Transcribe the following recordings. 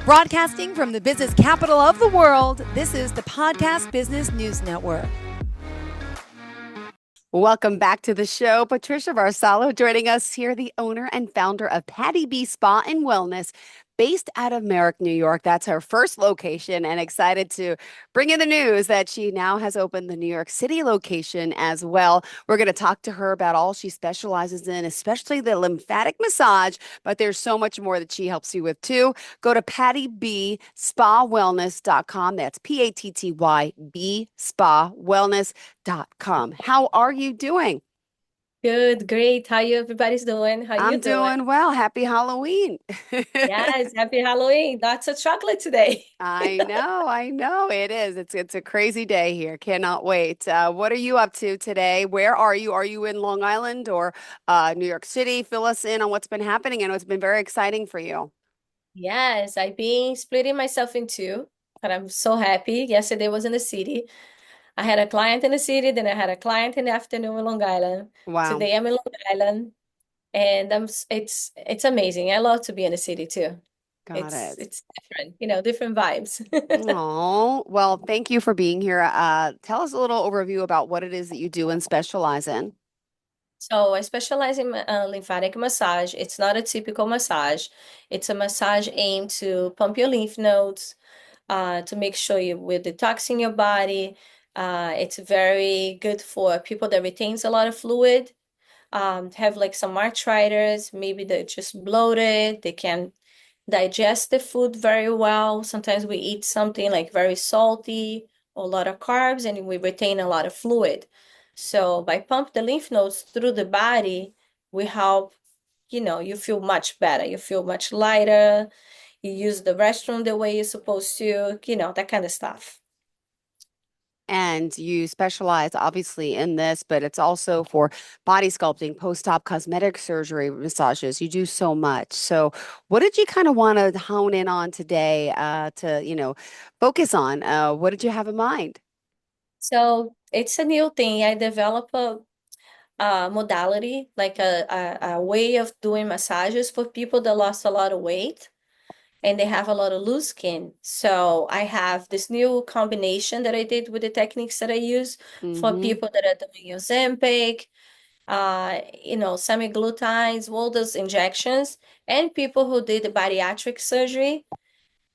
Broadcasting from the business capital of the world, this is the Podcast Business News Network. Welcome back to the show. Patricia Barsallo joining us here, the owner and founder of PattyB Spa and Wellness, based out of Merrick, New York. That's her first location, and excited to bring in the news that she now has opened the New York City location as well. We're going to talk to her about all she specializes in, especially the lymphatic massage, but there's so much more that she helps you with too. Go to pattybspawellness.com. That's PATTYB Spa Wellness.com. How are you doing? Good, great. How you everybody's doing? How I'm you doing? doing well. Happy Halloween. Yes, happy Halloween. Lots of chocolate today. I know it is. It's a crazy day here. Cannot wait. What are you up to today? Where are you? Are you in Long Island or New York City? Fill us in on what's been happening. I know it's been very exciting for you. Yes, I've been splitting myself in two, but I'm so happy. Yesterday was in the city. I had a client in the city, then I had a client in the afternoon in Long Island. Wow. Today I'm in Long Island, and it's amazing. I love to be in the city too. Got It's it. it's different, different vibes. Oh, well, thank you for being here. Tell us a little overview about what it is that you do and specialize in. So I specialize in lymphatic massage. It's not a typical massage. It's a massage aimed to pump your lymph nodes, to make sure we're detoxing your body. It's very good for people that retains a lot of fluid, have like some arthritis, maybe they're just bloated, they can digest the food very well. Sometimes we eat something like very salty or a lot of carbs and we retain a lot of fluid. So by pump the lymph nodes through the body, we help, you feel much better. You feel much lighter. You use the restroom the way you're supposed to, that kind of stuff. And you specialize obviously in this, but it's also for body sculpting, post-op cosmetic surgery, massages. You do so much. So, what did you kind of want to hone in on today to focus on? What did you have in mind? So it's a new thing. I develop a modality, like a way of doing massages for people that lost a lot of weight and they have a lot of loose skin. So I have this new combination that I did with the techniques that I use for Mm-hmm. people that are doing Ozempic, semaglutides, all those injections, and people who did the bariatric surgery.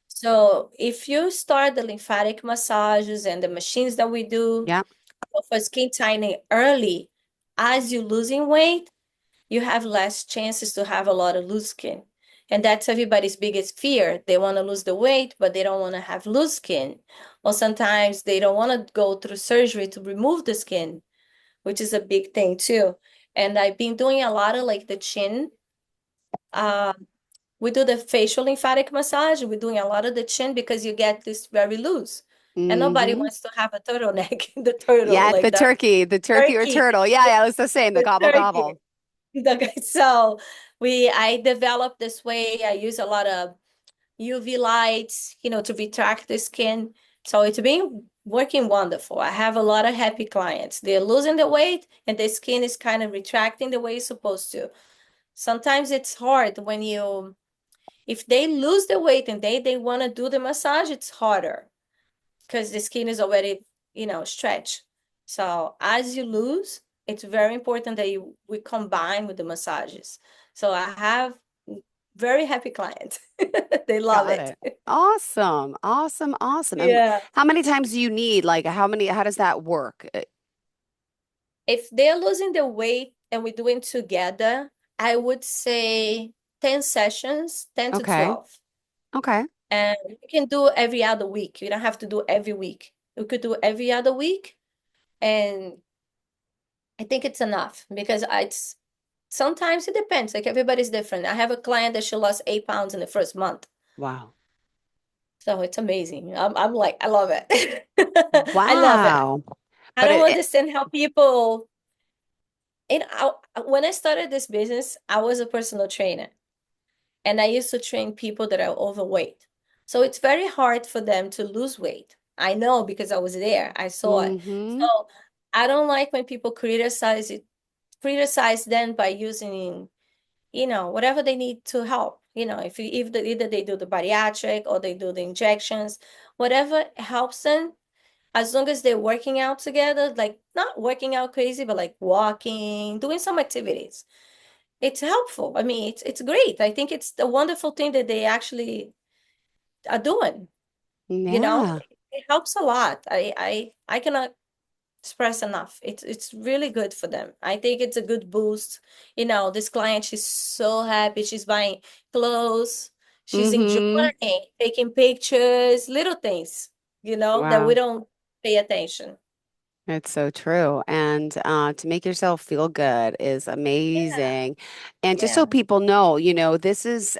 So if you start the lymphatic massages and the machines that we do Yeah. for skin tightening early, as you're losing weight, you have less chances to have a lot of loose skin. And that's everybody's biggest fear. They want to lose the weight, but they don't want to have loose skin. Or sometimes they don't want to go through surgery to remove the skin, which is a big thing too. And I've been doing a lot of like the chin. Uh, we do the facial lymphatic massage. We're doing a lot of the chin because you get this very loose. And nobody Mm-hmm. wants to have a turtleneck, the turtle, Yeah, like the turkey or turkey, turtle. Yeah, yeah, it's the same, the the gobble turkey. gobble. Okay, so I developed this way. I use a lot of UV lights, to retract the skin. So it's been working wonderful. I have a lot of happy clients. They're losing the weight and the skin is kind of retracting the way it's supposed to. Sometimes it's hard if they lose the weight and they want to do the massage, it's harder because the skin is already, stretched. So as you lose, it's very important that we combine with the massages. So I have very happy clients. They love Got it. it. Awesome. Awesome. Awesome. And Yeah. how many times do you need? Like how does that work? If they're losing the weight and we're doing together, I would say 10 sessions, 10 to Okay. 12. Okay. And you can do every other week. You don't have to do every week. You could do every other week. And I think it's enough because it's sometimes it depends. Like everybody's different. I have a client that she lost 8 pounds in the first month. Wow. So it's amazing. I'm like, I love it. I love it. Wow. I But don't understand how people, when I started this business, I was a personal trainer and I used to train people that are overweight. So it's very hard for them to lose weight. I know because I was there. I saw it. mm-hmm. So I don't like when people criticize them by using, whatever they need to help. If either they do the bariatric or they do the injections, whatever helps them, as long as they're working out together, like not working out crazy, but like walking, doing some activities. It's helpful. I mean, it's great. I think it's a wonderful thing that they actually are doing. You know, Yeah. it helps a lot. I cannot express enough. It's really good for them. I think it's a good boost. This client, she's so happy. She's buying clothes. She's Mm-hmm. enjoying taking pictures, little things, that we Wow. don't pay attention. It's so true. And to make yourself feel good is Yeah. amazing. And just so Yeah. people know, this is,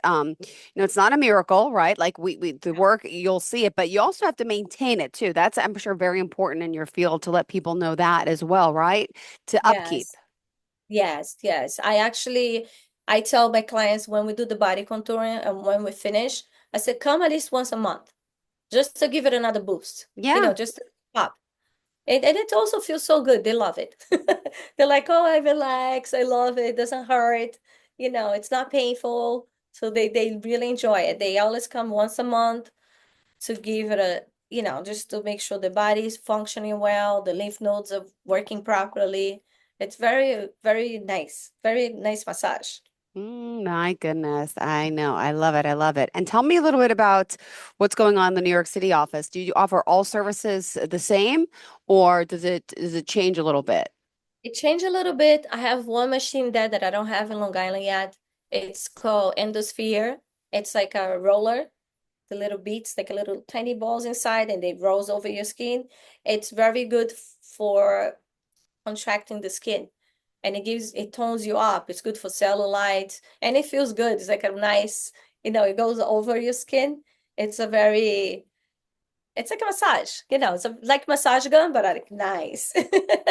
it's not a miracle, right? Like the work, you'll see it, but you also have to maintain it too. That's, I'm sure, very important in your field to let people know that as well, right? To upkeep. Yes. Yes. Yes. I tell my clients when we do the body contouring and when we finish, I said, come at least once a month just to give it another boost, Yeah. just to pop. And it also feels so good. They love it. They're like, oh, I relax. I love it. It doesn't hurt. It's not painful. So they really enjoy it. They always come once a month to give it just to make sure the body is functioning well, the lymph nodes are working properly. It's very, very nice. Very nice massage. My goodness. I know. I love it. I love it. And tell me a little bit about what's going on in the New York City office. Do you offer all services the same, or does it change a little bit? It changed a little bit. I have one machine there that I don't have in Long Island yet. It's called Endosphere. It's like a roller, the little beads, like a little tiny balls inside, and they rolls over your skin. It's very good for contracting the skin, and it tones you up. It's good for cellulite, and it feels good. It's like a nice, it goes over your skin. It's a very, it's like a massage. It's like massage gun, but like nice.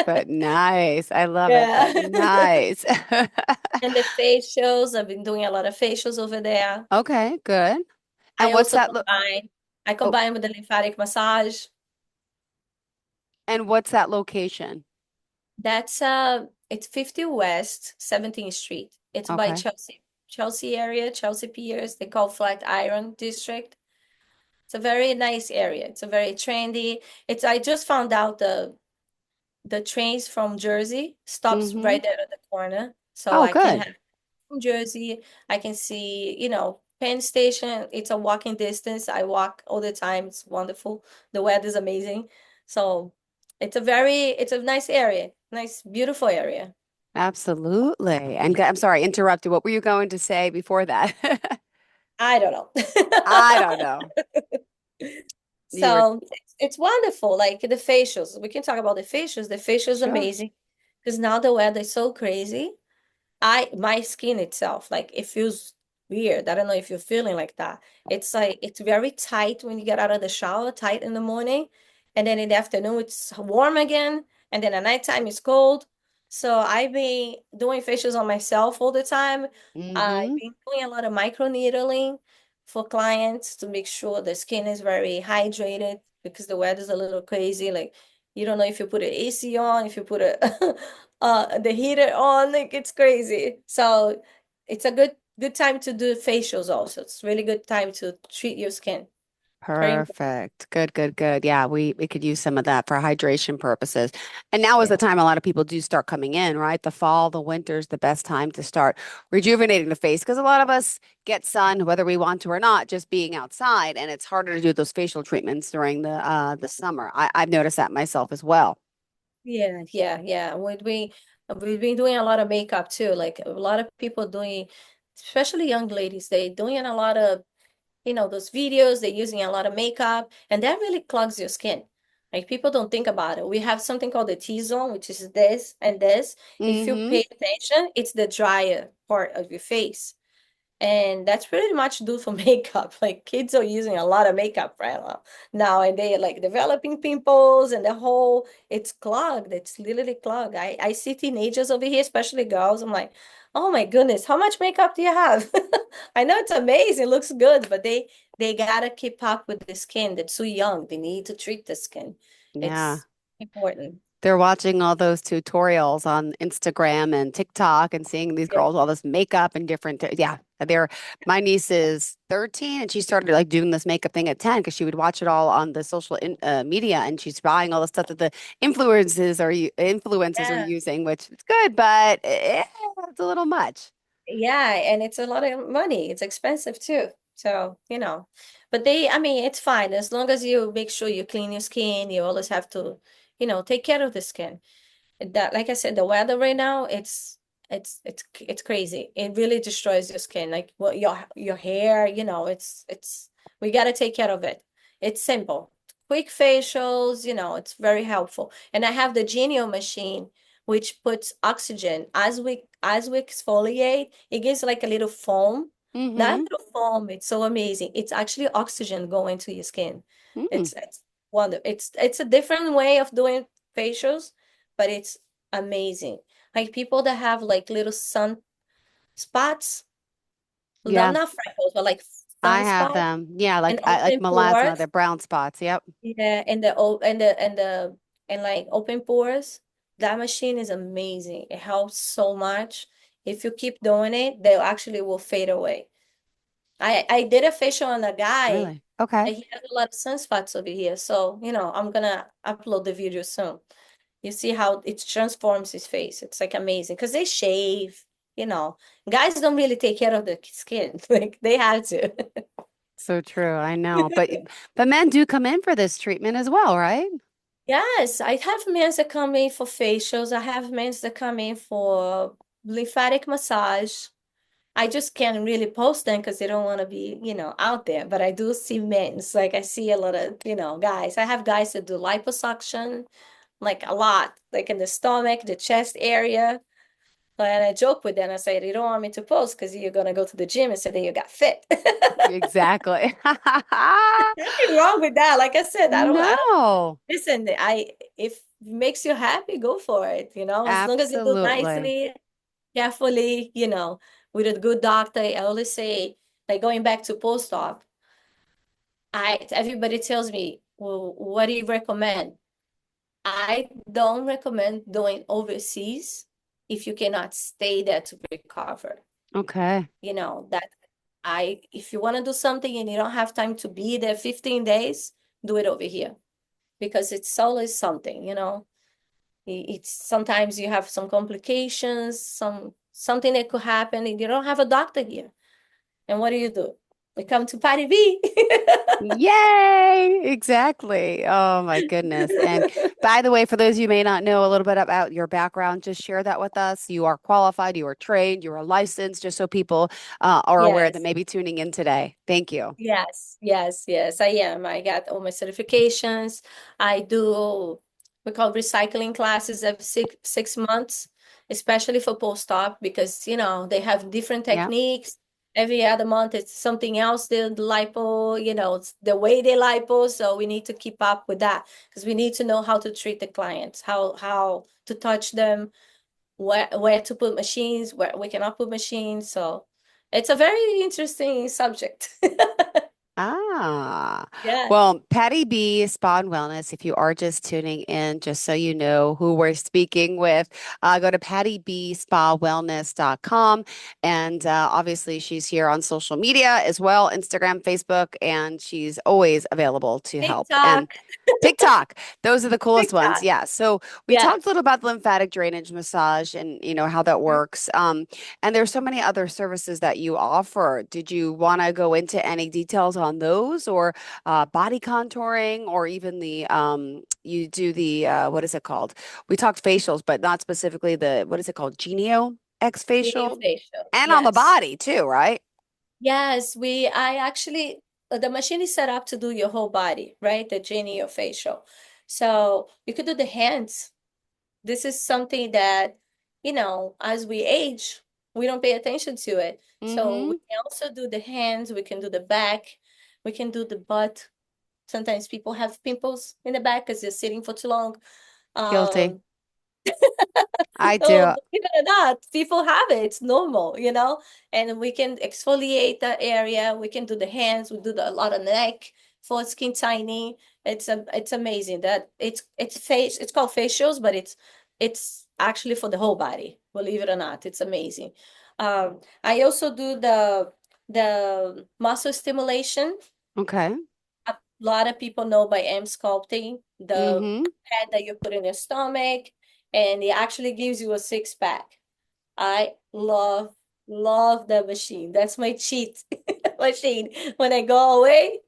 But nice. I love it, Yeah. but nice. And the facials, I've been doing a lot of facials over there. Okay, good. And I what's also that look? combine, I Oh, combine with the lymphatic massage. and what's that location? It's 50 West 17th Street. It's by Okay. Chelsea area, Chelsea Piers. They call Flatiron District. It's a very nice area. It's a very trendy. I just found out the trains from Jersey stops Mm-hmm. right there at the corner. So Oh, I can good. have from Jersey. I can see, Penn Station. It's a walking distance. I walk all the time. It's wonderful. The weather's amazing. So it's a nice area. Nice, beautiful area. Absolutely. And I'm sorry, interrupted. What were you going to say before that? I don't know. I don't know. You were So it's wonderful. Like the facials. We can talk about the facials. The facials sure. amazing because now the weather is so crazy. My skin itself, like it feels weird. I don't know if you're feeling like that. It's like it's very tight when you get out of the shower, tight in the morning, and then in the afternoon it's warm again, and then at nighttime it's cold. So I've been doing facials on myself all the time. I've Mm-hmm. been doing a lot of micro needling for clients to make sure the skin is very hydrated because the weather's a little crazy. Like you don't know if you put an AC on, if you put a the heater on, like it's crazy. So it's a good time to do facials also. It's really good time to treat your skin. Very important. Perfect. Good, good, good. Yeah, we could use some of that for hydration purposes. And now is Yeah. the time a lot of people do start coming in, right? The fall, the winter is the best time to start rejuvenating the face because a lot of us get sun, whether we want to or not, just being outside, and it's harder to do those facial treatments during the summer. I've noticed that myself as well. Yeah, yeah, yeah. We've been doing a lot of makeup too. Like a lot of people doing, especially young ladies, they doing a lot of those videos, they're using a lot of makeup, and that really clogs your skin. Like people don't think about it. We have something called the T-zone, which is this and this. If you Mm-hmm. pay attention, it's the drier part of your face. And that's pretty much due for makeup. Like kids are using a lot of makeup right now, and they are like developing pimples and the whole it's clogged. It's literally clogged. I see teenagers over here, especially girls. I'm like, oh my goodness, how much makeup do you have? I know it's amazing, looks good, but they gotta keep up with the skin. They're too young. They need to treat the skin. Yeah. It's important. They're watching all those tutorials on Instagram and TikTok and seeing these Yeah. girls, all this makeup and different, yeah, My niece is 13 and she started like doing this makeup thing at 10 because she would watch it all on the social media and she's buying all the stuff that the influencers are Yeah. using, which is good, but it's a little much. Yeah, and it's a lot of money. It's expensive too. So, but I mean, it's fine as long as you make sure you clean your skin. You always have to, take care of the skin. That, like I said, the weather right now, it's crazy. It really destroys your skin. Like what your hair, we gotta take care of it. It's simple. Quick facials, it's very helpful. And I have the Genio machine, which puts oxygen as we exfoliate, it gives like a little foam. That Mm-hmm. little foam, it's so amazing. It's actually oxygen going to your skin. It's wonderful. It's a different way of doing facials, but it's amazing. Like people that have like little sun spots, Yeah, not freckles, but like I sun have spots them. Yeah, and like open melasma, pores. they're brown spots. Yep. Yeah, and like open pores. That machine is amazing. It helps so much. If you keep doing it, they actually will fade away. I did a facial on a guy Really? Okay. and he has a lot of sunspots over here. So, I'm gonna upload the video soon. You see how it transforms his face. It's like amazing because they shave, you know. Guys don't really take care of their skin. Like they have to. So true. I know. But men do come in for this treatment as well, right? Yes, I have men that come in for facials. I have men that come in for lymphatic massage. I just can't really post them because they don't want to be, out there. But I do see men. It's like I see a lot of, guys. I have guys that do liposuction, like a lot, like in the stomach, the chest area. And I joke with them. I say, you don't want me to post because you're gonna go to the gym and say that you got fit. Exactly. Nothing wrong with that. Like I said, I don't No, listen. If it makes you happy, go for it. As long as you do absolutely. nicely, carefully, with a good doctor. I always say, like going back to post-op, everybody tells me, well, what do you recommend? I don't recommend doing overseas if you cannot stay there to recover. Okay. That if you want to do something and you don't have time to be there 15 days, do it over here because it's always something, It's sometimes you have some complications, something that could happen and you don't have a doctor here. And what do? We come to PattyB. Yay! Exactly. Oh my goodness. And by the way, for those you may not know a little bit about your background, just share that with us. You are qualified, you are trained, you are licensed, just so people are aware that Yes. may be tuning in today. Thank you. Yes, yes, yes, I am. I got all my certifications. I do we call recycling classes every six months, especially for post-op because they have different Yeah. techniques. Every other month it's something else. The lipo, it's the way they lipo. So we need to keep up with that because we need to know how to treat the clients, how to touch them, where to put machines, where we cannot put machines. So it's a very interesting subject. Ah, Yeah. well, Patty B Spa and Wellness. If you are just tuning in, just so you know who we're speaking with, go to pattybspawellness.com. And obviously, she's here on social media as well, Instagram, Facebook, and she's always available to help. And TikTok. TikTok, those are the coolest ones. TikTok. Yeah. So we talked a Yes. little about the lymphatic drainage massage and how that Mhm. works. And there's so many other services that you offer. Did you want to go into any details on those or body contouring or even you do the, what is it called? We talked facials, but not specifically what is it called? Genio X Genio facial facial. and on the Yes. body too, right? Yes, I actually, the machine is set up to do your whole body, right? The Genio facial. So you could do the hands. This is something that, as we age, we don't pay attention to it. So we Mm-hmm. can also do the hands, we can do the back, we can do the butt. Sometimes people have pimples in the back because they're sitting for too long. Guilty. Um, I Oh, do. believe it or not, people have it. It's normal, and we can exfoliate that area. We can do the hands. We do a lot of neck for skin tightening. It's amazing that it's called facials, but it's actually for the whole body, believe it or not. It's amazing. I also do the muscle stimulation. Okay. A lot of people know by M sculpting, the Mm-hmm. pad that you put in your stomach, and it actually gives you a six pack. I love the machine. That's my cheat machine. When I go away,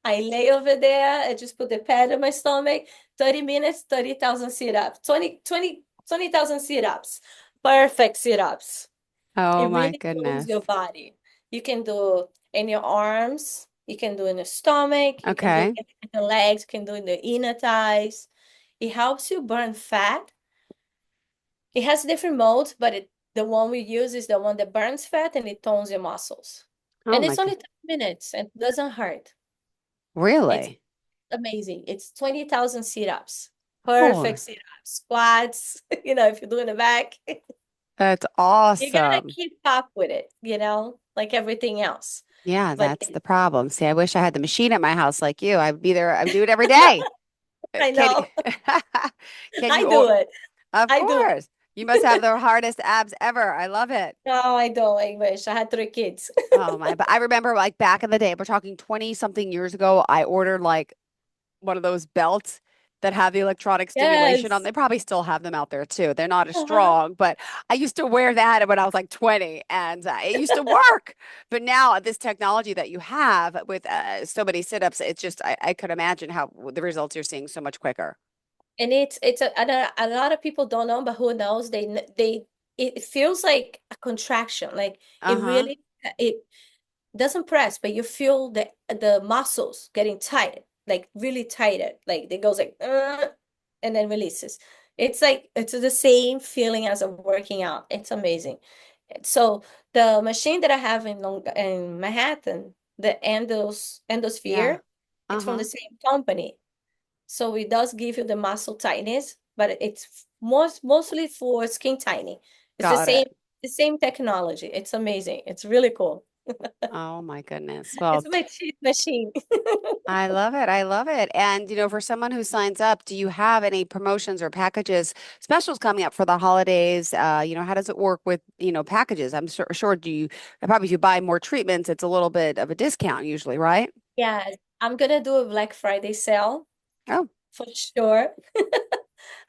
I lay over there. I just put the pad on my stomach. 30 minutes, 30,000 sit-ups. 20,000 sit-ups. Perfect sit-ups. Oh It my really moves your goodness. body. You can do in your arms. You can do in the stomach. You can do Okay. in the legs. You can do in the inner thighs. It helps you burn fat. It has different modes, but the one we use is the one that burns fat and it tones your muscles. Oh And my it's only God. 30 minutes and doesn't hurt. It's Really? amazing. It's 20,000 sit-ups. Oh, Perfect sit-ups. Squats, if you do in the back. that's You gotta awesome. keep up with it, like everything else. Yeah, But that's the problem. See, I wish I had the machine at my house like you. I'd be there. I would do it every day. I Can know. can I you do it. Of I do it. course. You must have the hardest abs ever. I love it. No, I don't. I wish I had three kids. Oh my, but I remember like back in the day, we're talking 20 something years ago, I ordered like one of those belts that have the electronic stimulation on. Yes. They probably still have them out there too. They're not as Uh-huh. strong, but I used to wear that when I was like 20 and it used to work. But now this technology that you have with so many sit-ups, it's just, I could imagine how the results you're seeing so much quicker. And a lot of people don't know, but who knows? It feels like a contraction. Like Uh-huh. it doesn't press, but you feel the muscles getting tight, like really tighter. Like it goes like and then releases. It's the same feeling as I'm working out. It's amazing. So the machine that I have in Manhattan, the Yeah. Endosphere, it's from the Uh-huh. same company. So it does give you the muscle tightness, but it's mostly for skin tightening. It's Got it. the same technology. It's amazing. It's really cool. Oh my goodness. It's Well, my cheat machine. I love it. I love it. And, for someone who signs up, do you have any promotions or packages, specials coming up for the holidays? How does it work with, packages? I'm sure probably if you buy more treatments, it's a little bit of a discount usually, right? Yeah, I'm gonna do a Black Friday sale Oh, for sure.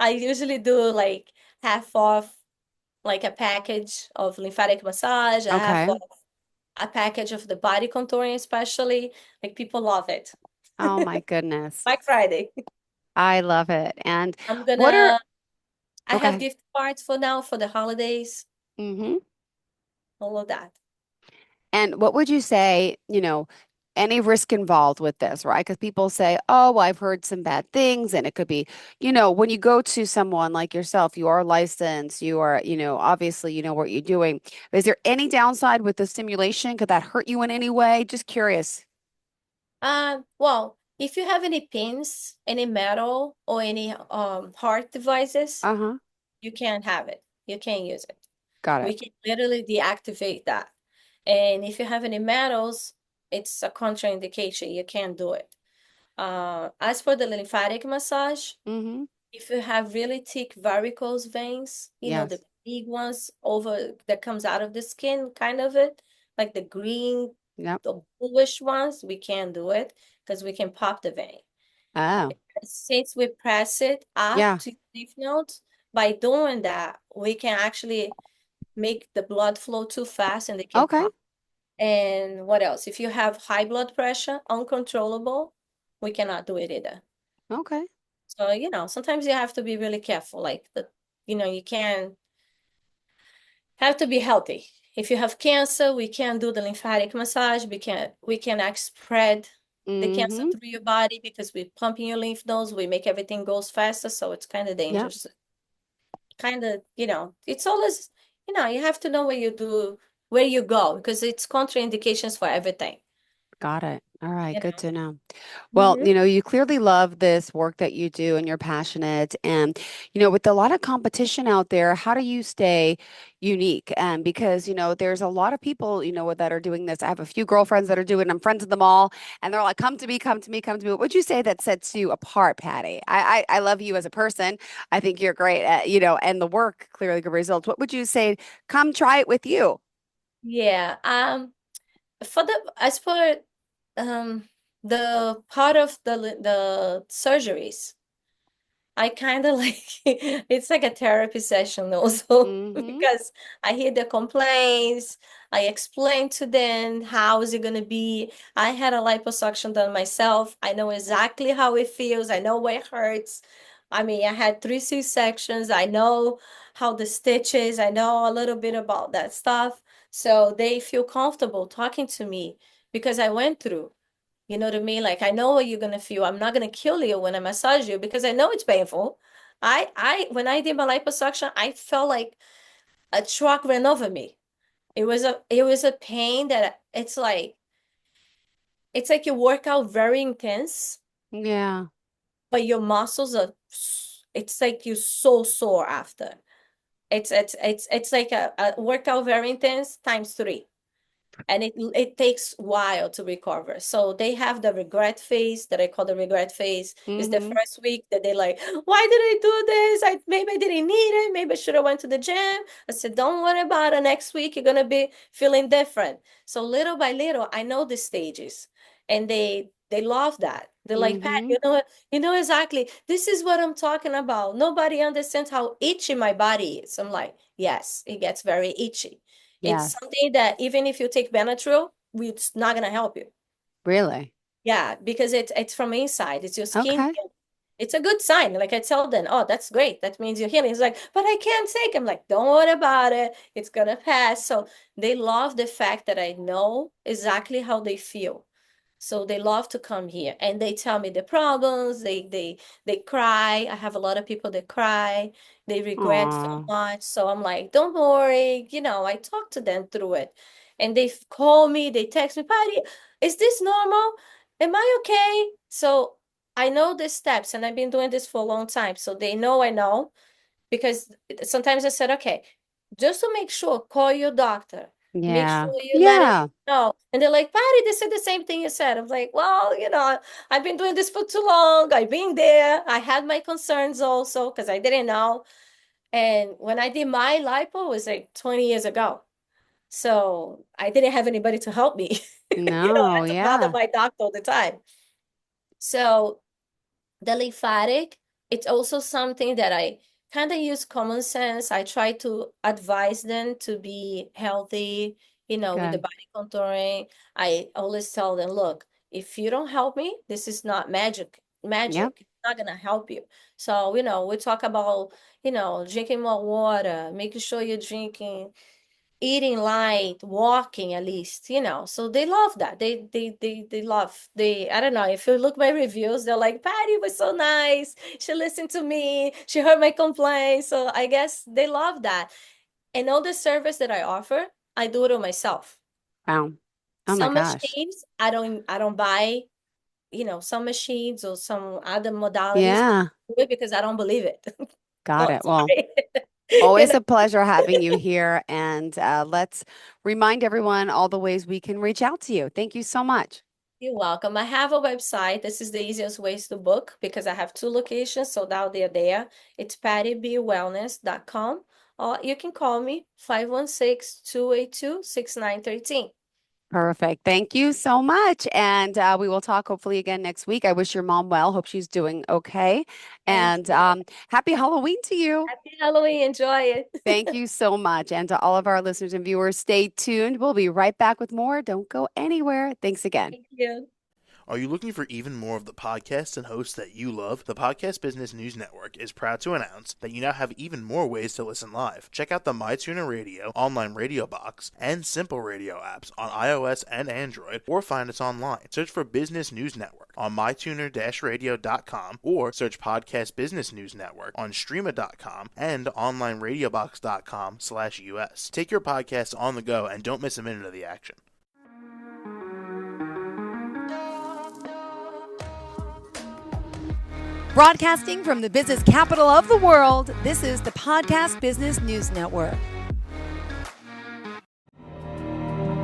I usually do like half off, like a package of lymphatic massage, a half okay. off a package of the body contouring, especially. Like people love it. Oh my goodness. Black Friday. I love it. And I'm what are, gonna I have okay. gift cards for now for the holidays, Mm-hmm. all of that. And what would you say, any risk involved with this, right? Because people say, oh, well, I've heard some bad things. And it could be, when you go to someone like yourself, you are licensed, you are, obviously, you know what you're doing. Is there any downside with the stimulation? Could that hurt you in any way? Just curious. Well, if you have any pins, any metal, or any hard devices, Uh-huh. you can't have it. You can't use it. Got We it. can literally deactivate that. And if you have any metals, it's a contraindication. You can't do it. As for the lymphatic massage, Mm-hmm. if you have really thick varicose veins, the Yes. big ones over that comes out of the skin, kind of it, like the green, Yep. the bluish ones, we can't do it because we can pop the vein. Oh, Since we press it up yeah. to lymph nodes, by doing that, we can actually make the blood flow too fast and they can Okay. pop. And what else? If you have high blood pressure, uncontrollable, we cannot do it either. Okay. So, sometimes you have to be really careful. Like you can have to be healthy. If you have cancer, we can't do the lymphatic massage. We can spread the cancer Mm-hmm. through your body because we're pumping your lymph nodes. We make everything goes faster, so it's kind of Yep. dangerous. Kind of, it's always, you have to know where you go because it's contraindications for everything. Got it. All right. you Good to know. Well, know. you clearly love this work that you do and you're passionate. And, with a lot of competition out there, how do you stay unique? Because, there's a lot of people, that are doing this. I have a few girlfriends that are doing it. I'm friends with them all. And they're like, come to me, come to me, come to me. What would you say that sets you apart, Patty? I love you as a person. I think you're great at, and the work clearly good results. What would you say? Come try it with you. Yeah. For the as for um the part of the surgeries, I kind of like it's like a therapy session also Mm-hmm. because I hear the complaints. I explain to them how is it gonna be. I had a liposuction done myself. I know exactly how it feels. I know where it hurts. I mean, I had three C-sections. I know how the stitches. I know a little bit about that stuff. So they feel comfortable talking to me because I went through. You know what I mean? Like I know what you're gonna feel. I'm not gonna kill you when I massage you because I know it's painful. When I did my liposuction, I felt like a truck ran over me. It was a pain that it's like you work out very intense, Yeah. but your muscles it's like you're so sore after. It's like a workout very intense times three. And it takes a while to recover. So they have the regret phase that I call the regret phase. Is the Mm-hmm. first week that they're like, why did I do this? Maybe I didn't need it. Maybe I should have went to the gym. I said, don't worry about it. Next week you're gonna be feeling different. So little by little, I know the stages, and they love that. They're like, Pat, Mm-hmm. you know exactly. This is what I'm talking about. Nobody understands how itchy my body is. I'm like, yes, it gets very itchy. It's Yes. something that even if you take Benadryl, it's not gonna help you. Really? Yeah, because it's from inside. It's your skin. Okay. It's a good sign. Like I tell them, oh, that's great. That means you're healing. It's like, but I can't take. I'm like, don't worry about it. It's gonna pass. So they love the fact that I know exactly how they feel. So they love to come here and they tell me the problems. They cry. I have a lot of people that cry. They regret so Aw. much. So I'm like, don't worry. I talk to them through it. And they call me, they text me, Patty, is this normal? Am I okay? So I know the steps and I've been doing this for a long time. So they know I know because sometimes I said, okay, just to make sure, call your doctor. Make sure Yeah. you let him Yeah. know. And they're like, Patty, they said the same thing you said. I'm like, well, I've been doing this for too long. I've been there. I had my concerns also because I didn't know. And when I did my lipo, it was like 20 years ago. So I didn't have anybody to help me. I No, had to bother yeah. my doctor all the time. So the lymphatic, it's also something that I kind of use common sense. I try to advise them to be healthy, with the Good. body contouring. I always tell them, look, if you don't help me, this is not magic. Yep. Magic. It's not gonna help you. So, we talk about, drinking more water, making sure you're drinking eating light, walking at least. So they love that. They love I don't know, if you look my reviews, they're like, Patty was so nice. She listened to me. She heard my complaints. So I guess they love that. And all the service that I offer, I do it on myself. Wow. Oh my Some gosh. machines I don't buy, some machines or some other modalities. I Yeah. do it because I don't believe it. Got Oh, it. Well, sorry. You always know, a pleasure having you here. And let's remind everyone all the ways we can reach out to you. Thank you so much. You're welcome. I have a website. This is the easiest ways to book because I have two locations, so now they're there. It's pattybwellness.com, or you can call me 516-282-6913. Perfect. Thank you so much. And we will talk hopefully again next week. I wish your mom well. Hope she's doing okay. Thank And you. happy Halloween to you. Happy Halloween. Enjoy it. Thank you so much. And to all of our listeners and viewers, stay tuned. We'll be right back with more. Don't go anywhere. Thanks again. Thank you. Are you looking for even more of the podcasts and hosts that you love? The Podcast Business News Network is proud to announce that you now have even more ways to listen live. Check out the MyTuner Radio, online radio box, and Simple Radio apps on iOS and Android, or find us online. Search for Business News Network on mytuner-radio.com, or search Podcast Business News Network on streama.com and onlineradiobox.com/US. Take your podcast on the go and don't miss a minute of the action. Broadcasting from the business capital of the world, this is the Podcast Business News Network.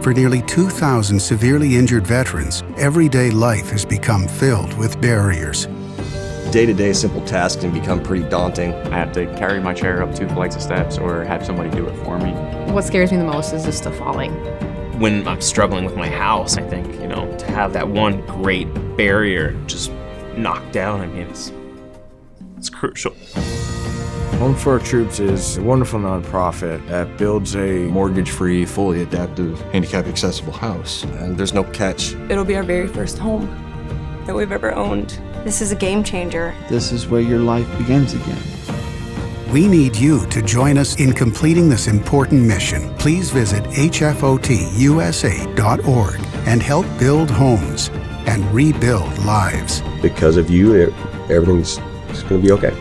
For nearly 2,000 severely injured veterans, everyday life has become filled with barriers. Day-to-day simple tasks can become pretty daunting. I have to carry my chair up 2 flights of steps or have somebody do it for me. What scares me the most is just the falling. When I'm struggling with my house, I think, to have that one great barrier just knocked down, it's crucial. Home for Our Troops is a wonderful nonprofit that builds a mortgage-free, fully adaptive, handicap-accessible house. And there's no catch. It'll be our very first home that we've ever owned. This is a game changer. This is where your life begins again. We need you to join us in completing this important mission. Please visit hfotusa.org and help build homes and rebuild lives. Because of you, everything's going to be okay.